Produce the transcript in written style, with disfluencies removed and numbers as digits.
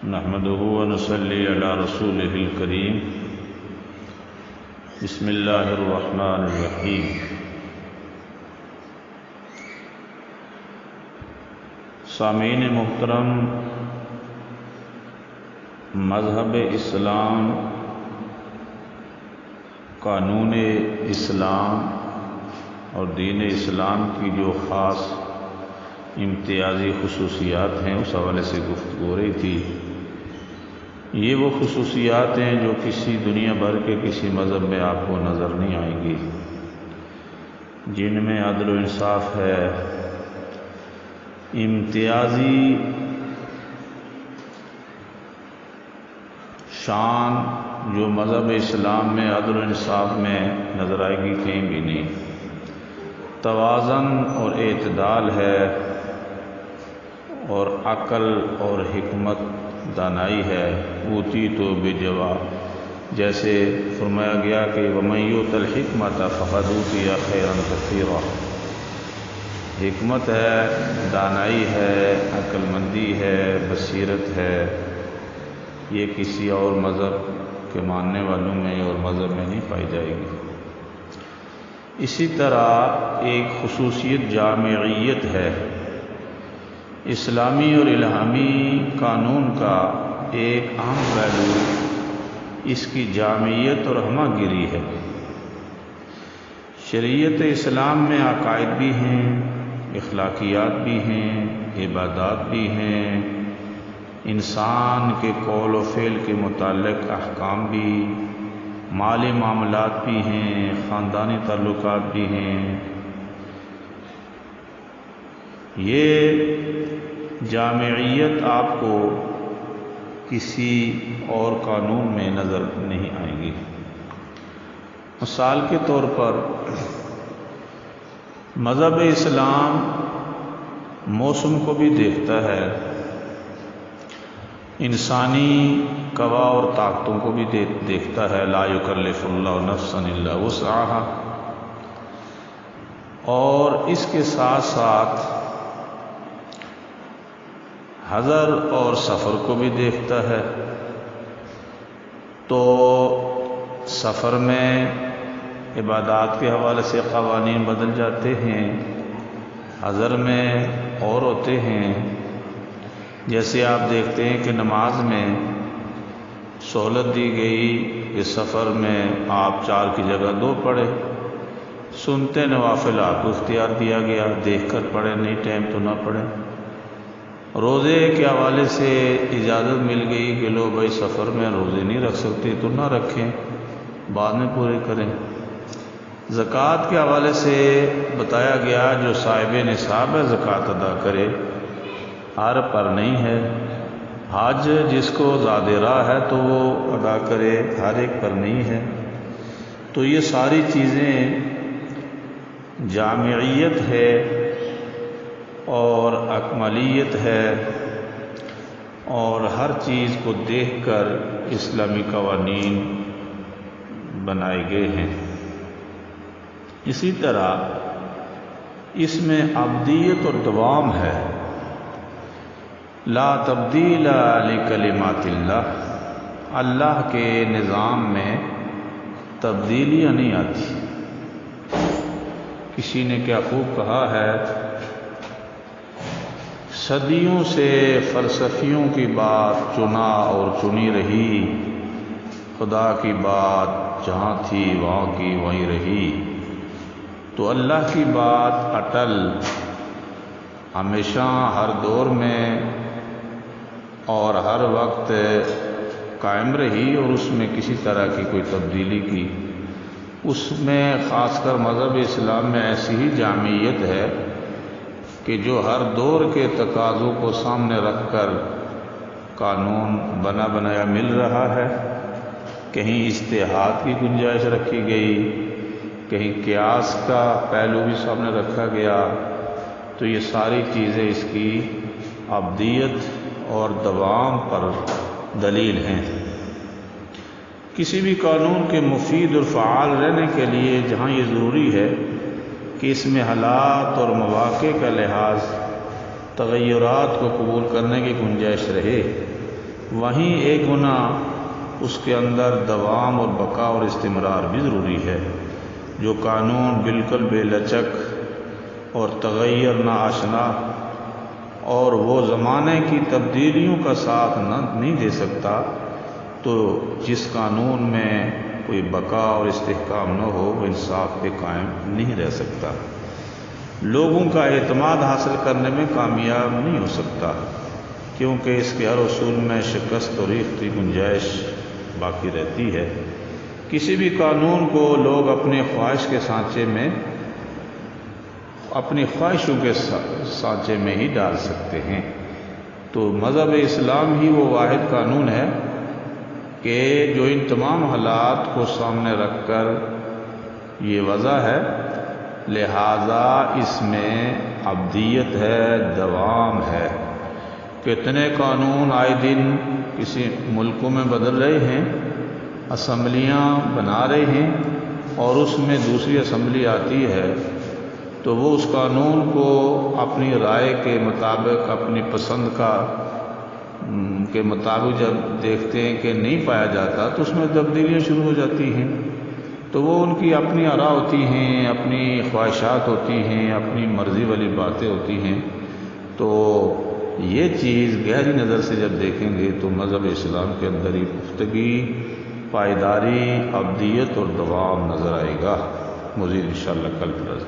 نحمده ونصلي على رسوله الكريم بسم اللہ الرحمن الرحیم۔ سامعین محترم، مذہب اسلام، قانون اسلام اور دین اسلام کی جو خاص امتیازی خصوصیات ہیں اس حوالے سے گفتگو ہو رہی تھی۔ یہ وہ خصوصیات ہیں جو کسی دنیا بھر کے کسی مذہب میں آپ کو نظر نہیں آئیں گی، جن میں عدل و انصاف ہے، امتیازی شان جو مذہب اسلام میں عدل و انصاف میں نظر آئے گی کہیں بھی نہیں، توازن اور اعتدال ہے، اور عقل اور حکمت دانائی ہے۔ اوتیت بجواب، جیسے فرمایا گیا کہ وَمَن یُؤْتَ الْحِکْمَةَ فَقَدْ أُوتِیَ خَیْرًا کَثِیرًا۔ حکمت ہے، دانائی ہے، عقل مندی ہے، بصیرت ہے، یہ کسی اور مذہب کے ماننے والوں میں اور مذہب میں نہیں پائی جائے گی۔ اسی طرح ایک خصوصیت جامعیت ہے۔ اسلامی اور الہامی قانون کا ایک اہم پہلو اس کی جامعیت اور ہمہ گیری ہے۔ شریعت اسلام میں عقائد بھی ہیں، اخلاقیات بھی ہیں، عبادات بھی ہیں، انسان کے قول و فعل کے متعلق احکام بھی، مالی معاملات بھی ہیں، خاندانی تعلقات بھی ہیں۔ یہ جامعیت آپ کو کسی اور قانون میں نظر نہیں آئے گی۔ مثال کے طور پر مذہب اسلام موسم کو بھی دیکھتا ہے، انسانی قوا اور طاقتوں کو بھی دیکھتا ہے، لا یکلف اللہ نفسا الا وسعها، اور اس کے ساتھ ساتھ حضر اور سفر کو بھی دیکھتا ہے۔ تو سفر میں عبادات کے حوالے سے قوانین بدل جاتے ہیں، حضر میں اور ہوتے ہیں۔ جیسے آپ دیکھتے ہیں کہ نماز میں سہولت دی گئی کہ سفر میں آپ 4 کی جگہ 2 پڑھیں، سنتے نوافل آپ کو اختیار دیا گیا، دیکھ کر پڑھیں، نہیں ٹائم تو نہ پڑھیں۔ روزے کے حوالے سے اجازت مل گئی کہ لو بھائی سفر میں روزے نہیں رکھ سکتے تو نہ رکھیں، بعد میں پورے کریں۔ زکوٰۃ کے حوالے سے بتایا گیا جو صاحب نصاب ہے زکوٰۃ ادا کرے، ہر پر نہیں ہے۔ حج جس کو زاد راہ ہے تو وہ ادا کرے، ہر ایک پر نہیں ہے۔ تو یہ ساری چیزیں جامعیت ہے اور اکمالیت ہے، اور ہر چیز کو دیکھ کر اسلامی قوانین بنائے گئے ہیں۔ اسی طرح اس میں ابدیت اور دوام ہے۔ لا تبدیل لکلمات اللہ، اللہ کے نظام میں تبدیلیاں نہیں آتی۔ کسی نے کیا خوب کہا ہے، صدیوں سے فلسفیوں کی بات چنا اور چنی رہی، خدا کی بات جہاں تھی وہاں کی وہیں رہی۔ تو اللہ کی بات اٹل ہمیشہ ہر دور میں اور ہر وقت قائم رہی، اور اس میں کسی طرح کی کوئی تبدیلی کی اس میں خاص کر مذہب اسلام میں ایسی ہی جامعیت ہے کہ جو ہر دور کے تقاضوں کو سامنے رکھ کر قانون بنا بنایا مل رہا ہے۔ کہیں اجتہاد کی گنجائش رکھی گئی، کہیں قیاس کا پہلو بھی سامنے رکھا گیا۔ تو یہ ساری چیزیں اس کی ابدیت اور دوام پر دلیل ہیں۔ کسی بھی قانون کے مفید اور فعال رہنے کے لیے جہاں یہ ضروری ہے کہ اس میں حالات اور مواقع کا لحاظ تغیرات کو قبول کرنے کی گنجائش رہے، وہیں ایک ہونا اس کے اندر دوام اور بقا اور استمرار بھی ضروری ہے۔ جو قانون بالکل بے لچک اور تغیر نہ آشنا اور وہ زمانے کی تبدیلیوں کا ساتھ نہیں دے سکتا، تو جس قانون میں کوئی بقا اور استحکام نہ ہو وہ انصاف پہ قائم نہیں رہ سکتا، لوگوں کا اعتماد حاصل کرنے میں کامیاب نہیں ہو سکتا، کیونکہ اس کے ہر اصول میں شکست اور ریخت کی گنجائش باقی رہتی ہے۔ کسی بھی قانون کو لوگ اپنے خواہش کے سانچے میں، اپنی خواہشوں کے سانچے میں ہی ڈال سکتے ہیں۔ تو مذہب اسلام ہی وہ واحد قانون ہے کہ جو ان تمام حالات کو سامنے رکھ کر یہ وضع ہے، لہذا اس میں ابدیت ہے، دوام ہے۔ کتنے قانون آئے دن کسی ملکوں میں بدل رہے ہیں، اسمبلیاں بنا رہے ہیں، اور اس میں دوسری اسمبلی آتی ہے تو وہ اس قانون کو اپنی رائے کے مطابق، اپنی پسند کے مطابق جب دیکھتے ہیں کہ نہیں پایا جاتا تو اس میں تبدیلیاں شروع ہو جاتی ہیں۔ تو وہ ان کی اپنی آراء ہوتی ہیں، اپنی خواہشات ہوتی ہیں، اپنی مرضی والی باتیں ہوتی ہیں۔ تو یہ چیز گہری نظر سے جب دیکھیں گے تو مذہب اسلام کے اندر ہی پختگی، پائیداری، ابدیت اور دوام نظر آئے گا۔ مزید انشاءاللہ کل پرز